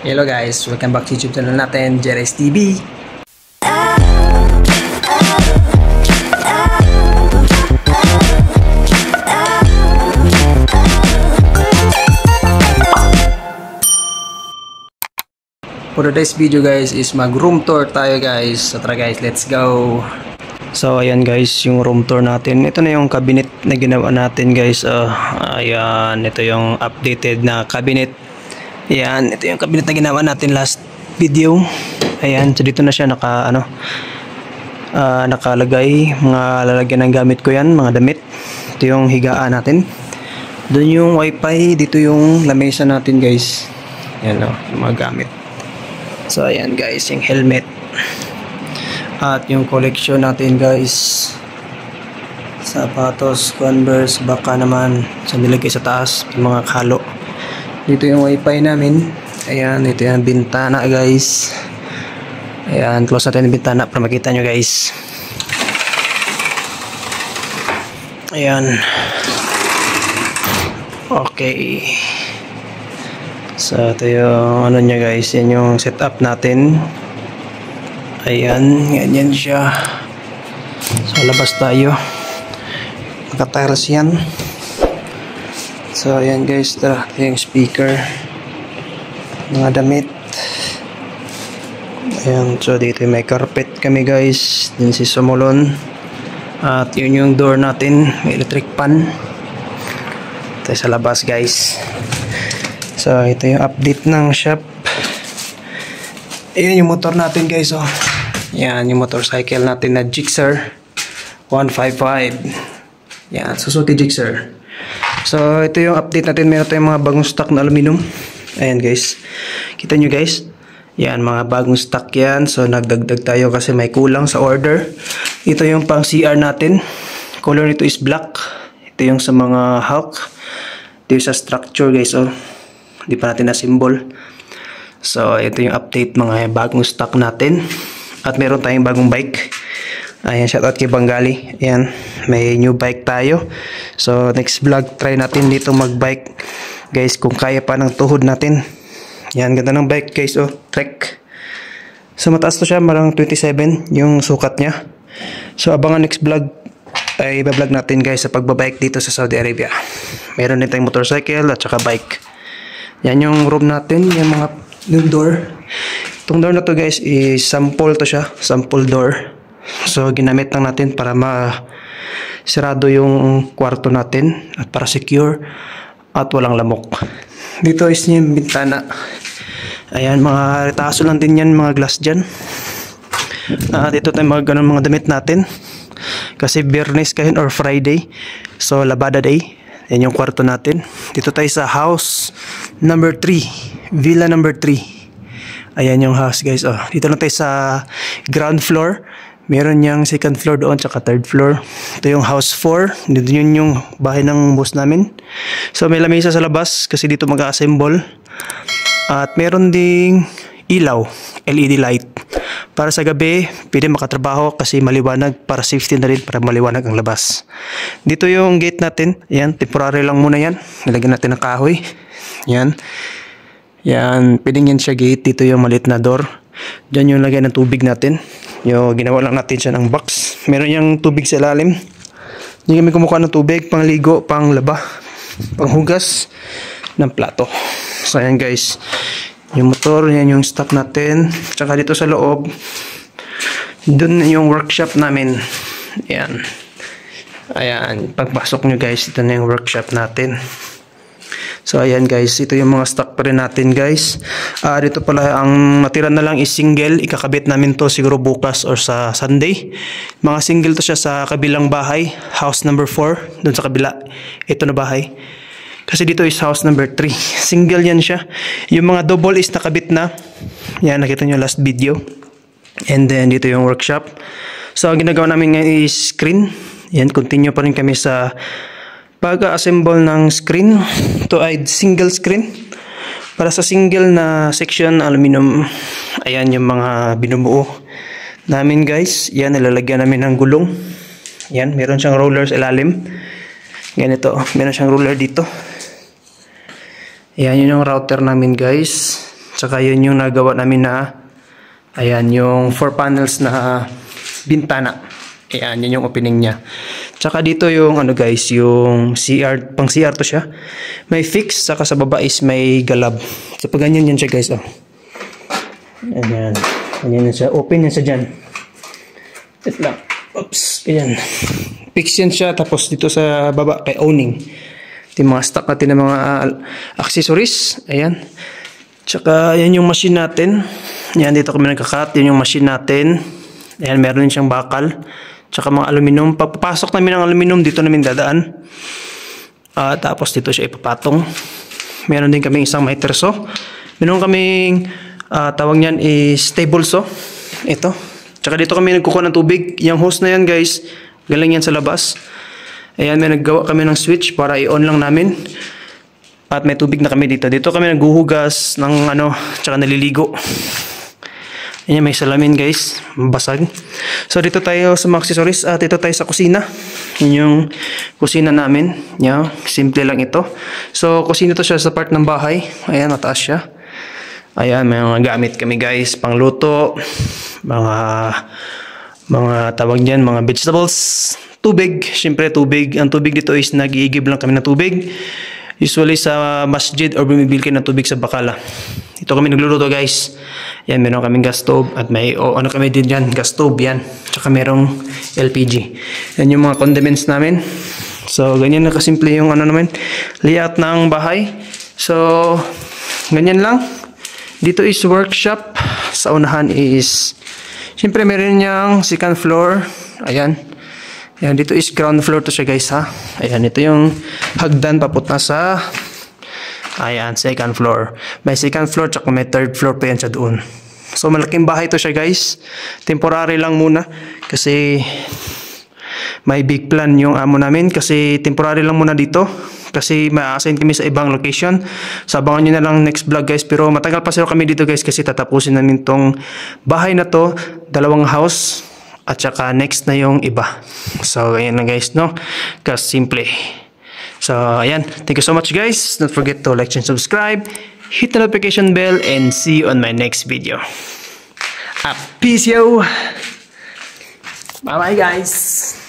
Hello guys, welcome back to YouTube channel natin, Jerry's TV. For today's video guys is mag room tour tayo guys. So tara guys, let's go. So ayan guys, yung room tour natin. Ito na yung cabinet na ginawa natin guys. Ayan, ito yung updated na cabinet. Ayan, ito yung cabinet na ginawa natin last video. Ayan, so dito na siya nakalagay. Mga lalagyan ng gamit ko yan, mga damit. Ito yung higaan natin. Doon yung wifi, dito yung lamesa natin guys. Ayan o, yung mga gamit. So ayan guys, yung helmet. At yung collection natin guys. Sapatos, Converse, baka naman sa nilagay sa taas, yung mga kalo. Dito yung wifi namin. Ayan, ito yung bintana guys. Ayan, close natin yung bintana para makita nyo guys. Ayan. Okay. So ito yung ano nya guys. Yan yung setup natin. Ayan, ganyan siya. So labas tayo. Naka-tiles yan. So ayan guys, tara, yung speaker, mga damit. Ayan, so dito may carpet kami guys, din si sumulon. At yun yung door natin, may electric pan. Ito sa labas guys. So ito yung update ng shop. Ayan yung motor natin guys. Oh. Yan yung motorcycle natin na Gixxer 155. Yan, Suzuki Gixxer. So ito yung update natin. Meron tayong mga bagong stock na aluminum. Ayan guys, kita nyo guys. Yan, mga bagong stock yan. So nagdagdag tayo kasi may kulang sa order. Ito yung pang CR natin. Color nito is black. Ito yung sa mga Hulk. Ito yung sa structure guys. Oh, hindi pa natin na symbol. So ito yung update, mga bagong stock natin. At meron tayong bagong bike. Ayan, shoutout kay Bangali. Ayan, may new bike tayo. So next vlog, try natin dito mag-bike guys, kung kaya pa ng tuhod natin. Ayan, ganda ng bike guys. Oh, Trek. So mataas to siya, marang 27 yung sukat niya. So abangan next vlog ay iba-vlog natin guys sa pagbabike dito sa Saudi Arabia. Meron din tayong motorcycle at saka bike. Yan yung room natin, yung mga yung door. Itong door na to guys is sample to siya, sample door. So ginamit lang natin para masirado yung kwarto natin at para secure at walang lamok. Dito is yung bintana. Ayan, mga retaso lang din yan, mga glass dyan. Dito tayo mga damit natin. Kasi Biyernes kayo or Friday. So labada day. Yan yung kwarto natin. Dito tayo sa house number 3. Villa number 3. Ayan yung house guys. Oh, dito lang tayo sa ground floor. Meron niyang second floor doon tsaka third floor. Ito yung house 4. Dito yun yung bahay ng boss namin. So may lamesa sa labas kasi dito mag-assemble. At meron ding ilaw, LED light. Para sa gabi, pwede makatrabaho kasi maliwanag, para safety na rin, para maliwanag ang labas. Dito yung gate natin. Ayan, temporary lang muna yan. Nilagyan natin ng kahoy. Ayan. Yan, pwedeng yan siya gate. Dito yung maliit na door. Diyan yung lagay ng tubig natin. Yung ginawa lang natin siya ng box. Meron yung tubig sa ilalim. Hindi kami kumukuha ng tubig, pang ligo, pang laba, pang hugas ng plato. So ayan guys, yung motor, yan yung stock natin. Tsaka dito sa loob, dun yung workshop namin. Ayan. Ayan, pagpasok nyo guys, ito na yung workshop natin. So ayan guys, ito yung mga stock pa rin natin guys. Dito pala ang matira na lang is single. Ikakabit namin to siguro bukas or sa Sunday. Mga single to siya sa kabilang bahay, house number 4, dun sa kabila. Ito na bahay. Kasi dito is house number 3. Single yan siya. Yung mga double is nakabit na. Yan, nakita nyo last video. And then dito yung workshop. So ang ginagawa namin ngayon is screen. Yan, continue pa rin kami sa pag-assemble ng screen. Ito ay single screen. Para sa single na section aluminum. Ayan yung mga binubuo namin guys. Yan, nilalagyan namin ng gulong. Yan, meron siyang rollers ilalim. Ganito, meron siyang roller dito. Yan, yun yung router namin guys. Tsaka yun yung nagawa namin na, ayan, yung 4 panels na bintana. Ayan, yun yung opening niya. Tsaka dito yung ano guys, yung CR, pang CR to siya. May fix, saka sa baba is may galab. So pag ganyan yan siya guys, oh. Ayan, ganyan yan siya. Open yan siya dyan. Wait lang. Oops, ayan. Fix yan siya, tapos dito sa baba kay owning. Ito yung mga stock natin ng mga accessories. Ayan. Tsaka yan yung machine natin. Yan, dito kami nagka-cut. Yan yung machine natin. Ayan, meron din siyang bakal. Tsaka mga aluminum. Pagpapasok namin ng aluminum, dito namin dadaan. Tapos dito siya ipapatong. Meron din kaming isang maiterso. Meron kaming tawag niyan is stable saw. Ito. Tsaka dito kami nagkukuha ng tubig. Yung hose na yan guys, galing yan sa labas. Ayan, may naggawa kami ng switch para i-on lang namin. At may tubig na kami dito. Dito kami naghuhugas ng ano, tsaka naliligo. Ayan, may salamin guys, basag. So dito tayo sa mga accessories at dito tayo sa kusina. Yun yung kusina namin. Yan, simple lang ito. So kusina to siya sa part ng bahay. Ayan, mataas siya. Ayan, may mga gamit kami guys, pangluto, mga tawag niyan, mga vegetables, tubig. Siyempre tubig. Ang tubig dito is nag-iigib lang kami ng tubig. Usually sa masjid or bumibili kayo ng tubig sa bakala. Ito kami nagluluto guys. Yan, meron kaming gas stove at may ano kami din dyan, gas stove yan. Tsaka merong LPG. Yan yung mga condiments namin. So ganyan na kasimple yung ano naman, layout ng bahay. So ganyan lang. Dito is workshop. Sa unahan is siyempre meron niyang second floor. Ayan. Ayan, dito is ground floor to siya guys ha. Ayan, ito yung hagdan papunta sa ayan, second floor. May second floor tsaka may third floor pa yan siya doon. So malaking bahay to siya guys. Temporary lang muna kasi may big plan yung amo namin kasi temporary lang muna dito. Kasi ma-assign kami sa ibang location. So abangan nyo na lang next vlog guys. Pero matagal pa sila kami dito guys kasi tatapusin namin tong bahay na to. 2 house. At saka next na yung iba. So ayan na guys, no? Kasi simple. So ayan. Thank you so much guys. Don't forget to like and subscribe. Hit the notification bell and see you on my next video. Peace yo! Bye bye guys!